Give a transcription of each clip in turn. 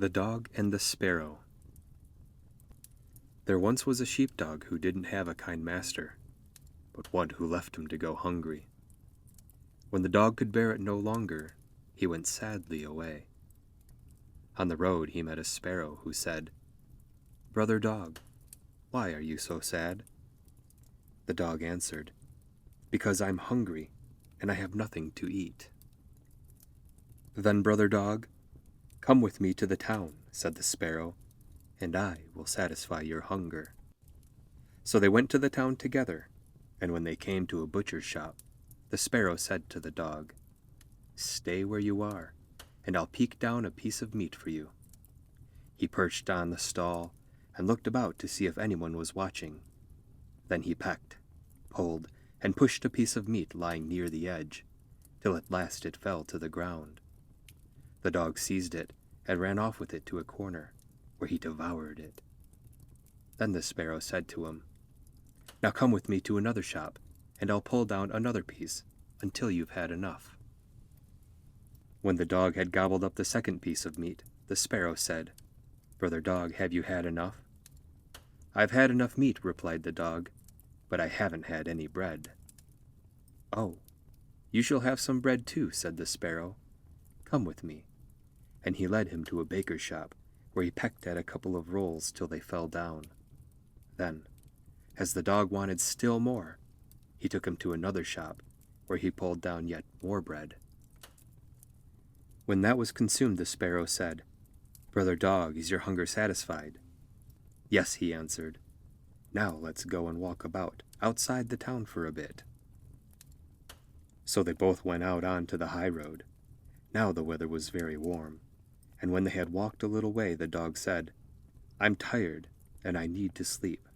The Dog and the Sparrow. There once was a sheepdog who didn't have a kind master, but one who left him to go hungry. When the dog could bear it no longer, he went sadly away. On the road he met a sparrow who said, "Brother Dog, why are you so sad?" The dog answered, "Because I'm hungry, and I have nothing to eat." "Then, Brother Dog, come with me to the town," said the sparrow, "and I will satisfy your hunger." So they went to the town together, and when they came to a butcher's shop, the sparrow said to the dog, "Stay where you are, and I'll peek down a piece of meat for you." He perched on the stall and looked about to see if anyone was watching. Then he pecked, pulled, and pushed a piece of meat lying near the edge, till at last it fell to the ground. The dog seized it and ran off with it to a corner, where he devoured it. Then the sparrow said to him, "Now come with me to another shop, and I'll pull down another piece until you've had enough." When the dog had gobbled up the second piece of meat, the sparrow said, "Brother Dog, have you had enough?" "I've had enough meat," replied the dog, "but I haven't had any bread." "Oh, you shall have some bread too," said the sparrow. "Come with me." And he led him to a baker's shop, where he pecked at a couple of rolls till they fell down. Then, as the dog wanted still more, he took him to another shop, where he pulled down yet more bread. When that was consumed, the sparrow said, "Brother Dog, is your hunger satisfied?" "Yes," he answered. "Now let's go and walk about outside the town for a bit." So they both went out on to the high road. Now the weather was very warm, and when they had walked a little way, the dog said, "I'm tired, and I need to sleep."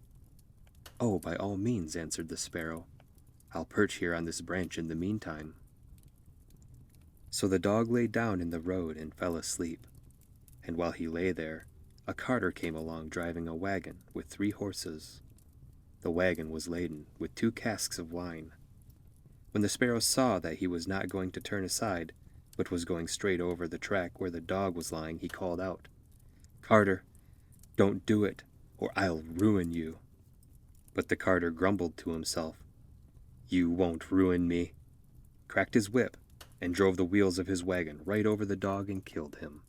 "Oh, by all means," answered the sparrow. "I'll perch here on this branch in the meantime." So the dog lay down in the road and fell asleep, and while he lay there, a carter came along driving a wagon with 3 horses. The wagon was laden with 2 casks of wine. When the sparrow saw that he was not going to turn aside, but was going straight over the track where the dog was lying, he called out, "Carter, don't do it, or I'll ruin you." But the carter grumbled to himself, "You won't ruin me," cracked his whip, and drove the wheels of his wagon right over the dog and killed him.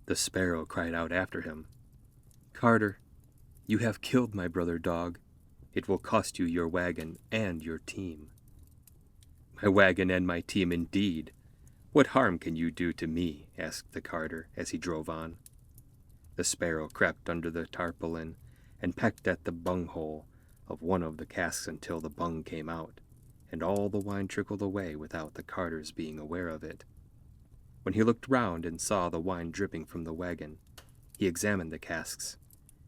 The sparrow cried out after him, "Carter, you have killed my brother dog. It will cost you your wagon and your team." "My wagon and my team indeed! What harm can you do to me?" asked the carter as he drove on. The sparrow crept under the tarpaulin and pecked at the bunghole of one of the casks until the bung came out, and all the wine trickled away without the carter's being aware of it. When he looked round and saw the wine dripping from the wagon, he examined the casks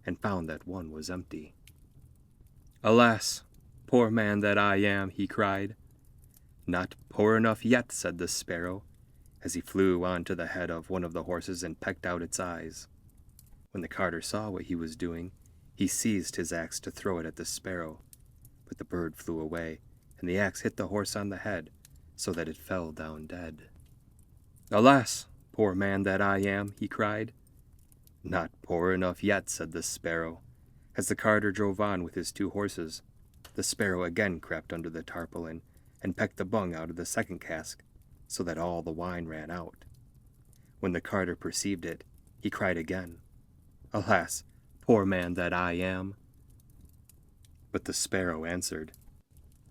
and found that one was empty. "Alas, poor man that I am!" he cried. "Not poor enough yet," said the sparrow, as he flew on to the head of one of the horses and pecked out its eyes. When the carter saw what he was doing, he seized his axe to throw it at the sparrow, but the bird flew away, and the axe hit the horse on the head, so that it fell down dead. "Alas, poor man that I am!" he cried. "Not poor enough yet," said the sparrow. As the carter drove on with his 2 horses, the sparrow again crept under the tarpaulin and pecked the bung out of the second cask, so that all the wine ran out. When the carter perceived it, he cried again, "Alas, poor man that I am!" But the sparrow answered,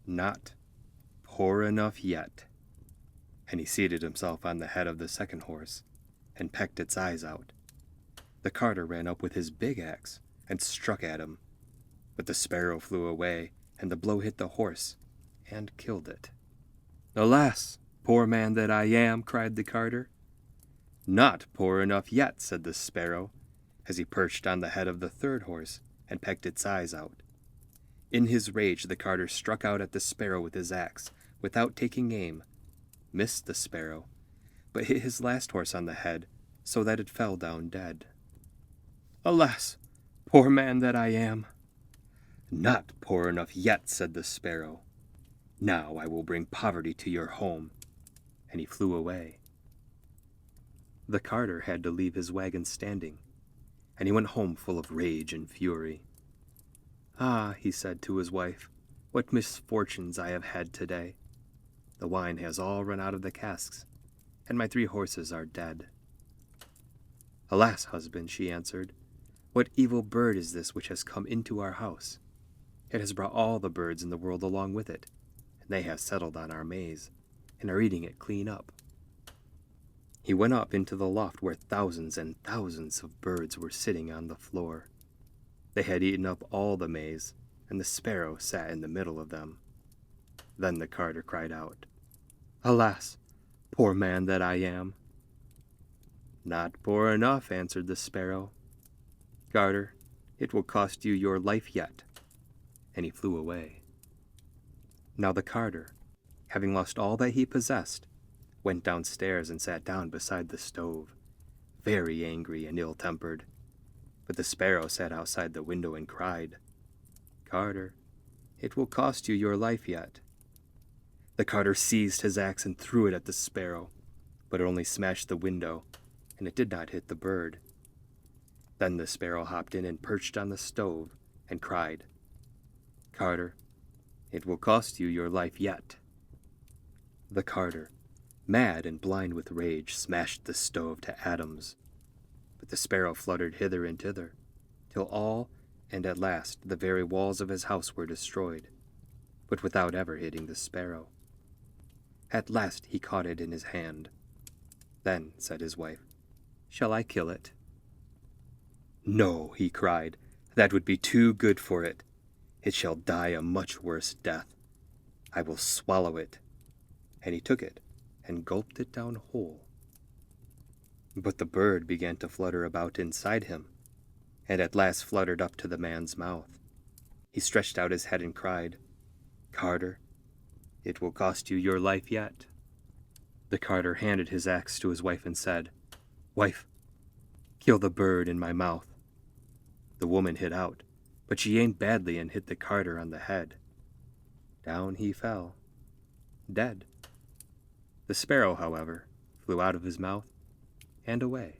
"Not poor enough yet," and he seated himself on the head of the second horse and pecked its eyes out. The carter ran up with his big axe and struck at him, but the sparrow flew away, and the blow hit the horse and killed it. "Alas, poor man that I am!" cried the carter. "Not poor enough yet," said the sparrow, as he perched on the head of the third horse and pecked its eyes out. In his rage the carter struck out at the sparrow with his axe, without taking aim, missed the sparrow, but hit his last horse on the head, so that it fell down dead. "Alas, poor man that I am!" "Not poor enough yet," said the sparrow. "Now I will bring poverty to your home," and he flew away. The carter had to leave his wagon standing, and he went home full of rage and fury. "Ah," he said to his wife, "what misfortunes I have had today! The wine has all run out of the casks, and my 3 horses are dead." "Alas, husband," she answered, "what evil bird is this which has come into our house? It has brought all the birds in the world along with it, and they have settled on our maize, and are eating it clean up." He went up into the loft where thousands and thousands of birds were sitting on the floor. They had eaten up all the maize, and the sparrow sat in the middle of them. Then the carter cried out, "Alas, poor man that I am!" "Not poor enough," answered the sparrow. "Carter, it will cost you your life yet." And he flew away. Now the carter, having lost all that he possessed, went downstairs and sat down beside the stove, very angry and ill-tempered. But the sparrow sat outside the window and cried, "Carter, it will cost you your life yet." The carter seized his axe and threw it at the sparrow, but it only smashed the window, and it did not hit the bird. Then the sparrow hopped in and perched on the stove and cried, "Carter, it will cost you your life yet." The carter, mad and blind with rage, smashed the stove to atoms. But the sparrow fluttered hither and thither, till all and at last the very walls of his house were destroyed, but without ever hitting the sparrow. At last he caught it in his hand. Then said his wife, "Shall I kill it?" "No," he cried, "that would be too good for it. It shall die a much worse death. I will swallow it." And he took it and gulped it down whole. But the bird began to flutter about inside him, and at last fluttered up to the man's mouth. He stretched out his head and cried, "Carter, it will cost you your life yet." The carter handed his axe to his wife and said, "Wife, kill the bird in my mouth." The woman hit out, but she aimed badly and hit the carter on the head. Down he fell, dead. The sparrow, however, flew out of his mouth and away.